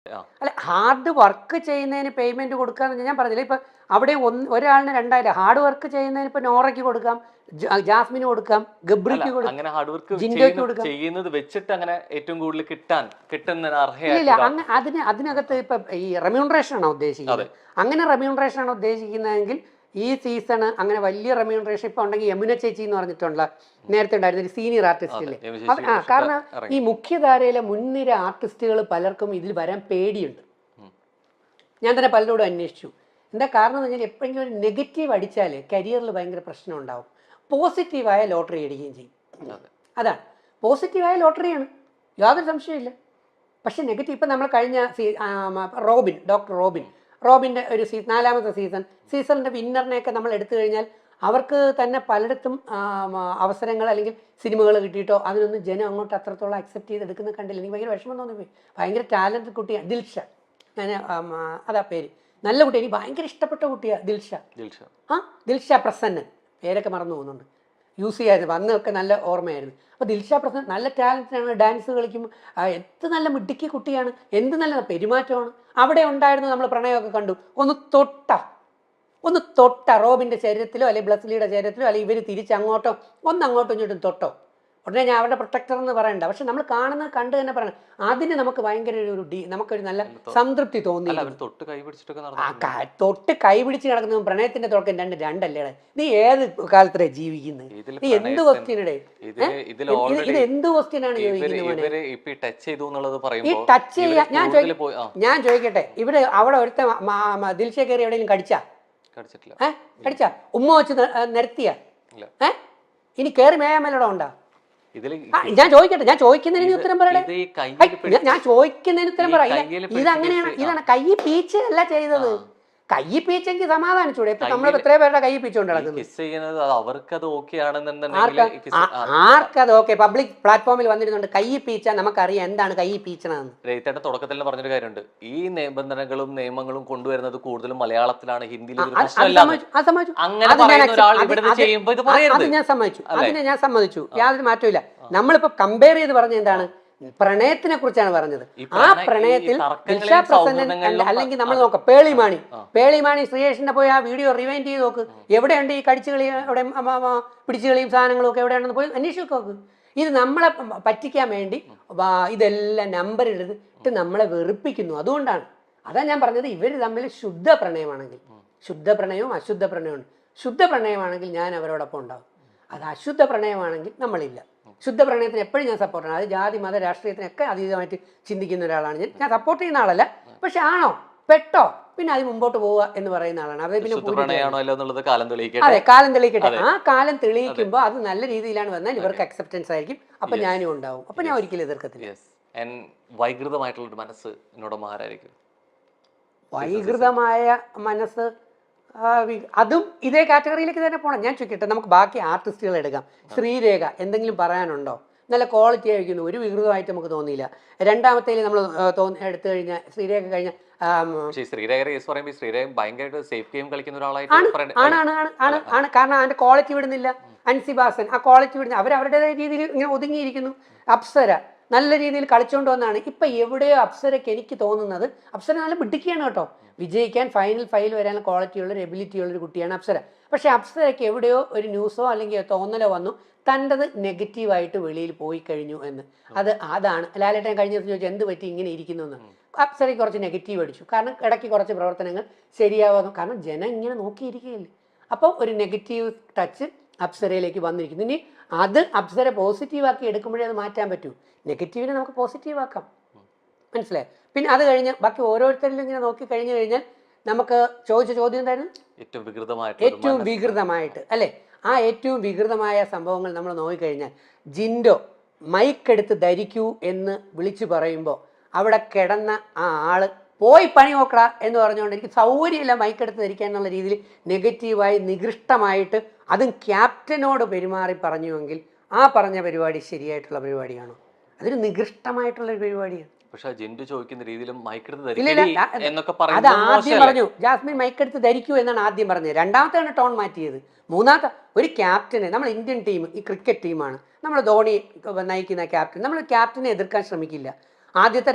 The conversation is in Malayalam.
അല്ല, ഹാർഡ് വർക്ക് ചെയ്യുന്നതിന് പേയ്മെന്റ് കൊടുക്കാന്ന് ഞാൻ പറഞ്ഞില്ല. ഇപ്പൊ അവിടെ ഒരാളിന് 2000 ഹാർഡ് വർക്ക് ചെയ്യുന്നതിന് ഇപ്പൊ നോറയ്ക്ക് കൊടുക്കാം, ജാസ്മിന് കൊടുക്കാം, ഗബ്രിക്ക് കൊടുക്കാം, അങ്ങനെ ഹാർഡ് വർക്ക് ജിൻഡോയ്ക്ക് കൊടുക്കാം. ചെയ്യുന്നത് വെച്ചിട്ട് അങ്ങനെ ഏറ്റവും കൂടുതൽ കിട്ടുന്ന ഇല്ല, അതിനകത്ത് ഇപ്പൊ ഈ റെമ്യൂണറേഷൻ ആണോ ഉദ്ദേശിക്കുന്നത്? അങ്ങനെ റെമ്യൂണറേഷൻ ആണോ ഉദ്ദേശിക്കുന്നതെങ്കിൽ ഈ സീസൺ അങ്ങനെ വലിയ റെമ്യൂണറേഷൻ ഇപ്പൊ ഉണ്ടെങ്കിൽ യമുന ചേച്ചി എന്ന് പറഞ്ഞിട്ടുള്ള നേരത്തെ ഉണ്ടായിരുന്ന ഒരു സീനിയർ ആർട്ടിസ്റ്റില്ലേ, കാരണം ഈ മുഖ്യധാരയിലെ മുൻനിര ആർട്ടിസ്റ്റുകൾ പലർക്കും ഇതിൽ വരാൻ പേടിയുണ്ട്. ഞാൻ തന്നെ പലരോടും അന്വേഷിച്ചു. എന്താ കാരണം എന്ന് പറഞ്ഞാൽ എപ്പോഴെങ്കിലും ഒരു നെഗറ്റീവ് അടിച്ചാൽ കരിയറിൽ ഭയങ്കര പ്രശ്നം ഉണ്ടാവും. പോസിറ്റീവായ ലോട്ടറി അടിക്കുകയും ചെയ്യും. അതാണ് പോസിറ്റീവായ ലോട്ടറിയാണ്, യാതൊരു സംശയമില്ല. പക്ഷെ നെഗറ്റീവ് ഇപ്പം നമ്മൾ കഴിഞ്ഞ ഡോക്ടർ റോബിൻ്റെ ഒരു 4ാമത്തെ സീസണിൻ്റെ വിന്നറിനെയൊക്കെ നമ്മൾ എടുത്തു കഴിഞ്ഞാൽ അവർക്ക് തന്നെ പലയിടത്തും അവസരങ്ങൾ അല്ലെങ്കിൽ സിനിമകൾ കിട്ടിയിട്ടോ അതിനൊന്നും ജനം അങ്ങോട്ട് അത്രത്തോളം അക്സെപ്റ്റ് ചെയ്തെടുക്കുന്ന കണ്ടില്ല. എനിക്ക് ഭയങ്കര വിഷമം തോന്നിപ്പോയി. ഭയങ്കര ടാലൻറ്റഡ് കുട്ടിയാണ് ദിൽഷ. ഞാൻ അതാ പേര്, നല്ല കുട്ടി, എനിക്ക് ഭയങ്കര ഇഷ്ടപ്പെട്ട കുട്ടിയാണ് ദിൽഷ പ്രസന്നൻ. പേരൊക്കെ മറന്നു പോകുന്നുണ്ട്, യൂസ് ചെയ്യായിരുന്നു അന്നൊക്കെ നല്ല ഓർമ്മയായിരുന്നു. അപ്പോൾ ദിൽഷ പ്രസന്നൻ നല്ല ടാലൻറ്റാണ്, ഡാൻസ് കളിക്കുമ്പോൾ എന്ത് നല്ല മിടുക്കി കുട്ടിയാണ്, എന്ത് നല്ല പെരുമാറ്റമാണ്. അവിടെ ഉണ്ടായിരുന്നു, നമ്മൾ പ്രണയമൊക്കെ കണ്ടു. ഒന്ന് തൊട്ട റോബിൻ്റെ ശരീരത്തിലോ അല്ലെങ്കിൽ ബ്ലസ്ലിയുടെ ശരീരത്തിലോ അല്ലെങ്കിൽ ഇവർ തിരിച്ചങ്ങോട്ടോ അങ്ങോട്ടും ഇങ്ങോട്ടും തൊട്ടോ ഉടനെ ഞാൻ അവരുടെ പ്രൊട്ടക്ടർ എന്ന് പറയണ്ട. പക്ഷെ നമ്മൾ കണ്ട് തന്നെ പറയണം, അതിന് നമുക്ക് ഭയങ്കര നമുക്കൊരു നല്ല സംതൃപ്തി തോന്നി. തൊട്ട് കൈ പിടിച്ച് കിടക്കുന്നതും പ്രണയത്തിന്റെ തുടക്കം രണ്ടല്ലേ? നീ ഏത് കാലത്തിലെ ജീവിക്കുന്നത്? നീ എന്ത് ക്വസ്റ്റ്യനടെ ഇത് എന്ത് ക്വസ്റ്റ്യനാണ് ചോദിക്കുന്നത്? ഈ ടച്ച് ചെയ്യാൻ ഞാൻ ചോദിക്കട്ടെ, ഇവിടെ അവിടെ ഒരുത്ത ദിൽഷ കയറി എവിടെയെങ്കിലും കടിച്ചാ ഉമ്മ വെച്ച് നിരത്തിയ ഇനി കയറി മേയാമേലടോ ഉണ്ടാ? ഞാൻ ചോദിക്കുന്നതിന് ഉത്തരം പറയണേ. ഞാൻ ചോദിക്കുന്നതിന് ഉത്തരം പറയാം. ഇതങ്ങനെയാണ്, ഇതാണ് കൈ പീച്ച് അല്ല ചെയ്തത്. കൈ പീച്ചെങ്കിൽ സമാധാനിച്ചൂടെ? ഇപ്പൊ നമ്മൾ എത്ര പേരുടെ കൈ പീച്ചുകൊണ്ട് നടക്കുന്നത്? ആർക്കത് ഓക്കെ? പബ്ലിക് പ്ലാറ്റ്ഫോമിൽ വന്നിരുന്നുണ്ട് കൈ പീച്ചാൻ നമുക്കറിയാം എന്താണ് കൈ പീച്ചണെന്ന്. രേഖയുടെ തുടക്കത്തിൽ പറഞ്ഞൊരു കാര്യമുണ്ട്, ഈ നിബന്ധനകളും നിയമങ്ങളും കൊണ്ടുവരുന്നത് കൂടുതലും മലയാളത്തിലാണ്, ഹിന്ദിയിൽ അത് ഞാൻ സമ്മതിച്ചു, യാതൊരു മാറ്റമില്ല. നമ്മളിപ്പോ കമ്പയർ ചെയ്ത് പറഞ്ഞ എന്താണ്, പ്രണയത്തിനെ കുറിച്ചാണ് പറഞ്ഞത്. ആ പ്രണയത്തിൽ ദിൽഷ പ്രസന്നൻ അല്ലെങ്കിൽ നമ്മൾ നോക്കാം പേളിമാണി ശ്രീയേഷിന്റെ പോയി ആ വീഡിയോ റിവൈൻഡ് ചെയ്ത് നോക്ക്. എവിടെയുണ്ട് ഈ കടിച്ചുകളി, എവിടെ പിടിച്ചുകളിയും സാധനങ്ങളും ഒക്കെ എവിടെയാണെന്ന് പോയി അന്വേഷിച്ച് നോക്ക്. ഇത് നമ്മളെ പറ്റിക്കാൻ വേണ്ടി ഇതെല്ലാം നമ്പർ എടുത്തിട്ട് നമ്മളെ വെറുപ്പിക്കുന്നു. അതുകൊണ്ടാണ് അതാ ഞാൻ പറഞ്ഞത്, ഇവർ തമ്മിൽ ശുദ്ധ പ്രണയമാണെങ്കിൽ, ശുദ്ധ പ്രണയവും അശുദ്ധ പ്രണയവും. ശുദ്ധ പ്രണയമാണെങ്കിൽ ഞാൻ അവരോടൊപ്പം ഉണ്ടാവും. അത് അശുദ്ധ പ്രണയമാണെങ്കിൽ നമ്മളില്ല. ശുദ്ധ പ്രണയത്തിന് എപ്പോഴും ഞാൻ സപ്പോർട്ടാണ്. അത് ജാതി മത രാഷ്ട്രീയത്തിനൊക്കെ അതീതമായിട്ട് ചിന്തിക്കുന്ന ഒരാളാണ് ഞാൻ സപ്പോർട്ട് ചെയ്യുന്ന ആളല്ല. പക്ഷെ ആണോ പെട്ടോ പിന്നെ അത് മുമ്പോട്ട് പോവുക എന്ന് പറയുന്ന ആളാണ്. അത് പിന്നെ അതെ, കാലം തെളിയിക്കട്ടെ. ആ കാലം തെളിയിക്കുമ്പോൾ അത് നല്ല രീതിയിലാണ് വന്നാൽ ഇവർക്ക് അക്സെപ്റ്റൻസ് ആയിരിക്കും. അപ്പൊ ഞാനും ഉണ്ടാവും. അപ്പൊ ഞാൻ ഒരിക്കലും എതിർക്കത്തില്ല. വൈകൃതമായിട്ടുള്ള മനസ്സ് വൈകൃതമായ മനസ്സ് അതും ഇതേ കാറ്റഗറിയിലേക്ക് തന്നെ പോകണം. ഞാൻ ചോദിക്കട്ടെ, നമുക്ക് ബാക്കി ആർട്ടിസ്റ്റുകൾ എടുക്കാം. ശ്രീരേഖ എന്തെങ്കിലും പറയാനുണ്ടോ? നല്ല ക്വാളിറ്റി ആയിരിക്കുന്നു, ഒരു വികൃതമായിട്ട് നമുക്ക് തോന്നിയില്ല. രണ്ടാമത്തേൽ നമ്മൾ എടുത്തു കഴിഞ്ഞാൽ ശ്രീരേഖ കഴിഞ്ഞ ആണ് കാരണം അതിന്റെ ക്വാളിറ്റി വിടുന്നില്ല. അൻസിബാസൻ ആ ക്വാളിറ്റി വിടുന്ന അവരവരുടേതായ രീതിയിൽ ഇങ്ങനെ ഒതുങ്ങിയിരിക്കുന്നു. അപ്സര നല്ല രീതിയിൽ കളിച്ചുകൊണ്ട് വന്നാണ്. ഇപ്പൊ എവിടെയോ അപ്സരയ്ക്ക് എനിക്ക് തോന്നുന്നത്, അപ്സര നല്ല മിടുക്കിയാണ് കേട്ടോ, വിജയിക്കാൻ ഫൈനൽ 5 വരാനുള്ള ക്വാളിറ്റിയുള്ള ഒരു എബിലിറ്റിയുള്ള ഒരു കുട്ടിയാണ് അപ്സര. പക്ഷെ അപ്സരയ്ക്ക് എവിടെയോ ഒരു ന്യൂസോ അല്ലെങ്കിൽ തോന്നലോ വന്നു, തൻ്റെത് നെഗറ്റീവായിട്ട് വെളിയിൽ പോയി കഴിഞ്ഞു എന്ന്. അതാണ് ലാലേട്ടൻ കഴിഞ്ഞ ദിവസം ചോദിച്ചാൽ എന്ത് പറ്റി ഇങ്ങനെ ഇരിക്കുന്നു എന്ന്. അപ്സരയ്ക്ക് കുറച്ച് നെഗറ്റീവ് അടിച്ചു, കാരണം ഇടയ്ക്ക് കുറച്ച് പ്രവർത്തനങ്ങൾ ശരിയാവാതെ, കാരണം ജനം ഇങ്ങനെ നോക്കിയിരിക്കുകയല്ലേ. അപ്പോൾ ഒരു നെഗറ്റീവ് ടച്ച് അപ്സരയിലേക്ക് വന്നിരിക്കുന്നു. ഇനി അത് അപ്സര പോസിറ്റീവാക്കി എടുക്കുമ്പോഴേ അത് മാറ്റാൻ പറ്റൂ. നെഗറ്റീവിനെ നമുക്ക് പോസിറ്റീവാക്കാം, മനസ്സിലായി? പിന്നെ അത് കഴിഞ്ഞ് ബാക്കി ഓരോരുത്തരിലും ഇങ്ങനെ നോക്കി കഴിഞ്ഞു കഴിഞ്ഞാൽ നമുക്ക് ചോദിച്ച ചോദ്യം എന്തായിരുന്നു? ഏറ്റവും വികൃതമായിട്ട് അല്ലേ? ആ ഏറ്റവും വികൃതമായ സംഭവങ്ങൾ നമ്മൾ നോക്കിക്കഴിഞ്ഞാൽ, ജിൻഡോ മൈക്കെടുത്ത് ധരിക്കൂ എന്ന് വിളിച്ചു പറയുമ്പോൾ അവിടെ കിടന്ന ആ ആള് പോയി പണി നോക്കടാ എന്ന് പറഞ്ഞുകൊണ്ട് എനിക്ക് സൗകര്യമില്ല മൈക്കെടുത്ത് ധരിക്കാൻ എന്നുള്ള രീതിയിൽ നെഗറ്റീവായി നികൃഷ്ടമായിട്ട് അതും ക്യാപ്റ്റനോട് പെരുമാറി പറഞ്ഞുവെങ്കിൽ ആ പറഞ്ഞ പരിപാടി ശരിയായിട്ടുള്ള പരിപാടിയാണോ? അതൊരു നികൃഷ്ടമായിട്ടുള്ള ഒരു പരിപാടിയാണ്. അത് ആദ്യം പറഞ്ഞു, ജാസ്മിൻ മൈക്കെടുത്ത് ധരിക്കൂ എന്നാണ് ആദ്യം പറഞ്ഞത്. രണ്ടാമത്തെയാണ് ടോൺ മാറ്റിയത്. മൂന്നാമത്തെ ഒരു ക്യാപ്റ്റനെ, നമ്മൾ ഇന്ത്യൻ ടീം ഈ ക്രിക്കറ്റ് ടീമാണ്, നമ്മൾ ധോണി നയിക്കുന്ന ക്യാപ്റ്റൻ, നമ്മൾ ക്യാപ്റ്റനെ എതിർക്കാൻ ശ്രമിക്കില്ല. ആദ്യത്തെ